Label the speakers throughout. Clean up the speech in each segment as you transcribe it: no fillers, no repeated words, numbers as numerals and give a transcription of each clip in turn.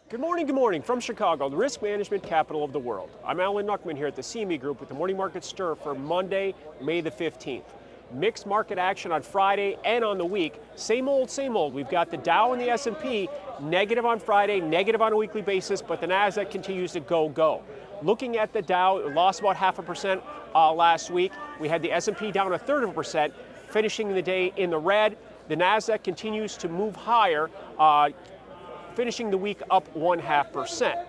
Speaker 1: Good morning from Chicago, the risk management capital of the world. I'm Alan Nuckman here at the CME Group with the Morning Market Stir for Monday, May the 15th. Mixed market action on Friday and on the week. Same old, same old. We've got the Dow and the S&P negative on Friday, negative on a weekly basis, but the Nasdaq continues to go. Looking at the Dow, it lost about 0.5% last week. We had the S&P down 1/3%, finishing the day in the red. The Nasdaq continues to move higher, finishing the week up 0.5%.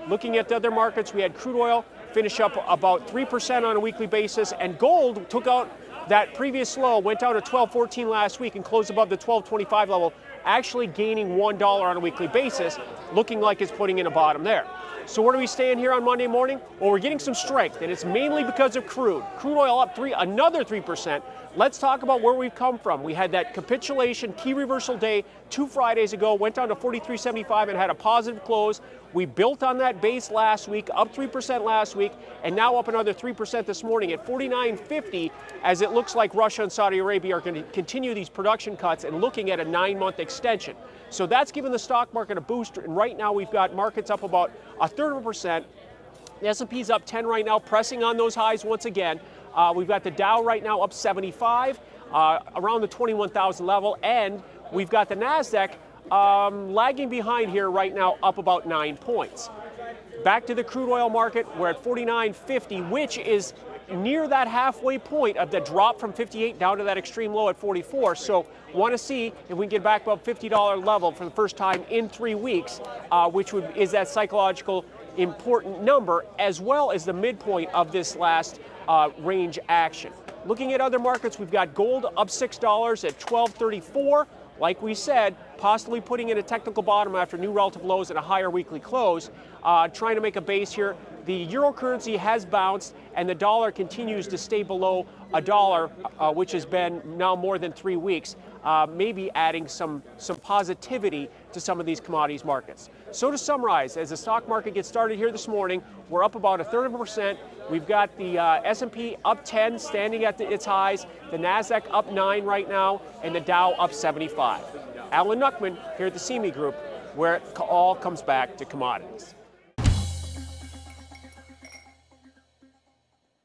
Speaker 1: Looking at the other markets, we had crude oil finish up about 3% on a weekly basis, and gold took out that previous low, went down to 12.14 last week and closed above the 12.25 level, actually gaining $1 on a weekly basis, looking like it's putting in a bottom there. So where do we stand here on Monday morning? Well, we're getting some strength, and it's mainly because of crude. Crude oil up another 3%. Let's talk about where we've come from. We had that capitulation key reversal day 2 Fridays ago, went down to 43.75 and had a positive close. We built on that base last week, up 3% last week, and now up another 3% this morning at 49.50, as it looks like Russia and Saudi Arabia are going to continue these production cuts and looking at a 9-month extension. So that's given the stock market a boost, and right now we've got markets up about 1/3%. The S&P's up 10 right now, pressing on those highs once again. We've got the Dow right now up 75, around the 21,000 level, and we've got the Nasdaq lagging behind here right now, up about 9 points. Back to the crude oil market, we're at 49.50, which is near that halfway point of the drop from 58 down to that extreme low at 44. So want to see if we can get back above $50 level for the first time in 3 weeks, which is that psychological important number, as well as the midpoint of this last range action. Looking at other markets, we've got gold up $6 at 12.34. Like we said, possibly putting in a technical bottom after new relative lows and a higher weekly close. Trying to make a base here. The euro currency has bounced, and the dollar continues to stay below $1, which has been now more than 3 weeks, maybe adding some positivity to some of these commodities markets. So to summarize, as the stock market gets started here this morning, we're up about 1/3%. We've got the S&P up 10, standing at its highs, the Nasdaq up 9 right now, and the Dow up 75. Alan Nuckman here at the CME Group, where it all comes back to commodities.